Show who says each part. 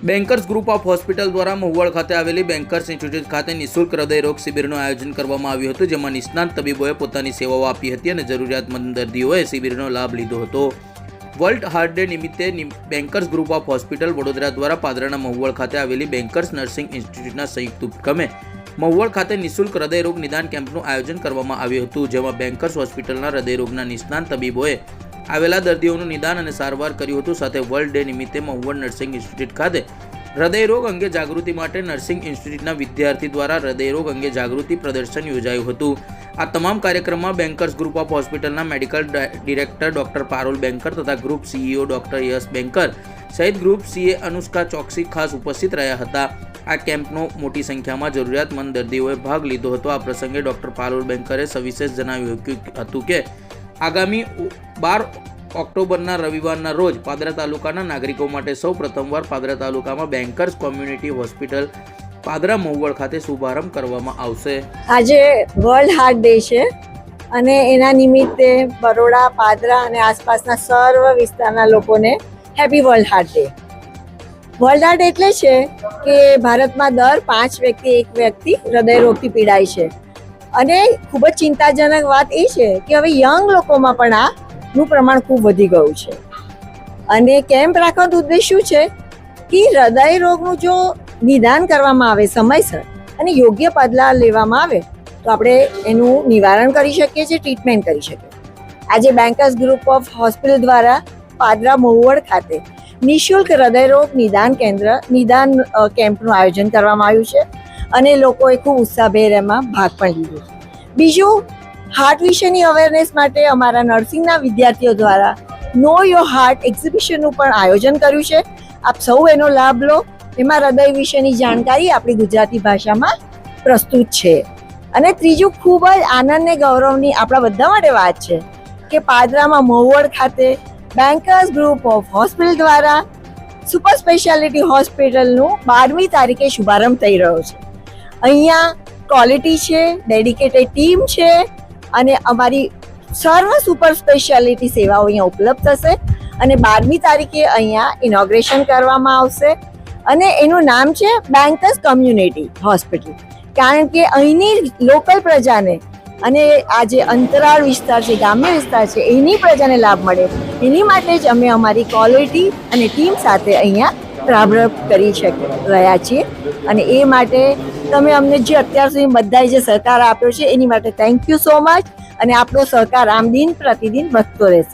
Speaker 1: Bankers group of hospital દ્વારા મહુવાડ ખાતે આવેલી બેન્કર્સ ઇન્સ્ટિટ્યૂટ ખાતે નિઃશુલ્ક હૃદયરોગ શિબિરનું આયોજન કરવામાં આવ્યું હતું, જેમાં નિષ્ણાત તબીબોએ પોતાની સેવાઓ આપી હતી અને જરૂરિયાતમંદ દર્દીઓએ શિબિરનો લાભ લીધો હતો. વર્લ્ડ હાર્ટ ડે નિમિત્તે bankers group of hospital Vadodara દ્વારા પાદરાના મહુવાડ ખાતે આવેલી બેન્કર્સ નર્સિંગ ઇન્સ્ટિટ્યૂટના સંયુક્ત ઉપક્રમે મહુવાડ ખાતે નિઃશુલ્ક હૃદયરોગ નિદાન કેમ્પનું આયોજન કરવામાં આવ્યું હતું, જેમાં બેન્કર્સ હોસ્પિટલના હૃદયરોગના નિષ્ણાત તબીબોએ આવેલા દર્દીઓનું નિદાન અને સારવાર કર્યું હતું. સાથે વર્લ્ડ ડે નિમિત્તે મહુવાડ નર્સિંગ ઇન્સ્ટિટ્યૂટ ખાતે હૃદયરોગ અંગે જાગૃતિ માટે નર્સિંગ ઇન્સ્ટિટ્યૂટના વિદ્યાર્થી દ્વારા હૃદયરોગ અંગે જાગૃતિ પ્રદર્શન યોજાયું હતું. આ તમામ કાર્યક્રમમાં બેન્કર્સ ગ્રુપ ઓફ હોસ્પિટલના medical director doctor Parul banker તથા ગ્રુપ સીઈઓ ડોક્ટર યશ બેન્કર સહિત ગ્રુપ સીએ અનુષ્કા ચોકસી ખાસ ઉપસ્થિત રહ્યા હતા. આ કેમ્પનો મોટી સંખ્યામાં જરૂરિયાતમંદ દર્દીઓએ ભાગ લીધો હતો. આ પ્રસંગે ડોક્ટર પારુલ બેન્કરે સવિશેષ જણાવ્યું હતું કે આગામી 12 ઓક્ટોબરના રવિવારના રોજ પાદરા તાલુકાના નાગરિકો માટે સૌ પ્રથમવાર પાદરા તાલુકામાં બેન્કર્સ કોમ્યુનિટી હોસ્પિટલ પાદરા મહુવાડ ખાતે શુભારંભ કરવામાં આવશે.
Speaker 2: આજે વર્લ્ડ હાર્ટ ડે છે અને એના નિમિત્તે બરોડા, પાદરા અને આસપાસના સર્વ વિસ્તારના લોકોને happy world heart day. World heart એટલે છે કે ભારતમાં દર 5 વ્યક્તિ એક વ્યક્તિ હૃદયરોગથી પીડાય છે અને ખૂબ જ ચિંતાજનક વાત એ છે કે હવે યંગ લોકોમાં પણ આનું પ્રમાણ ખૂબ વધી ગયું છે. અને કેમ્પ રાખવાનો ઉદ્દેશ શું છે કે હૃદય રોગનું જો નિદાન કરવામાં આવે સમયસર અને યોગ્ય પગલાં લેવામાં આવે તો આપણે એનું નિવારણ કરી શકીએ છીએ, ટ્રીટમેન્ટ કરી શકીએ. આજે બેન્કર્સ ગ્રુપ ઓફ હોસ્પિટલ દ્વારા પાદરા મહુવાડ ખાતે નિઃશુલ્ક હૃદયરોગ નિદાન કેમ્પનું આયોજન કરવામાં આવ્યું છે અને લોકોએ ખૂબ ઉત્સાહભેર એમાં ભાગ પણ લીધો છે. બીજું, હાર્ટ વિશેની અવેરનેસ માટે અમારા નર્સિંગના વિદ્યાર્થીઓ દ્વારા નો યોર હાર્ટ એક્ઝિબિશનનું પણ આયોજન કર્યું છે. આપ સૌ એનો લાભ લો. એમાં હૃદય વિશેની જાણકારી આપણી ગુજરાતી ભાષામાં પ્રસ્તુત છે. અને ત્રીજું, ખૂબ જ આનંદ ને ગૌરવની આપણા બધા માટે વાત છે કે પાદરામાં મહુવાડ ખાતે બેન્કર્સ ગ્રુપ ઓફ હોસ્પિટલ દ્વારા સુપર સ્પેશિયાલિટી હોસ્પિટલનું 12મી તારીખે શુભારંભ થઈ રહ્યો છે. અહીંયા ક્વોલિટી છે, ડેડિકેટેડ ટીમ છે અને અમારી સર્વ સુપર સ્પેશિયાલિટી સેવાઓ અહીંયા ઉપલબ્ધ થશે અને 12મી તારીખે અહીંયા ઇનોગ્રેશન કરવામાં આવશે અને એનું નામ છે બેન્કર્સ કોમ્યુનિટી હોસ્પિટલ. કારણ કે અહીંની લોકલ પ્રજાને અને આ જે અંતરાળ વિસ્તાર છે, ગ્રામ્ય વિસ્તાર છે, એની પ્રજાને લાભ મળે એની માટે જ અમે અમારી ક્વોલિટી અને ટીમ સાથે અહીંયા પ્રારંભ કરી રહ્યા છીએ. અને એ માટે તમે અમને જે અત્યાર સુધી બધાએ જે સહકાર આપ્યો છે એની માટે થેન્ક યુ સો મચ. અને આપણો સહકાર આમ દિન પ્રતિદિન વધતો રહેશે.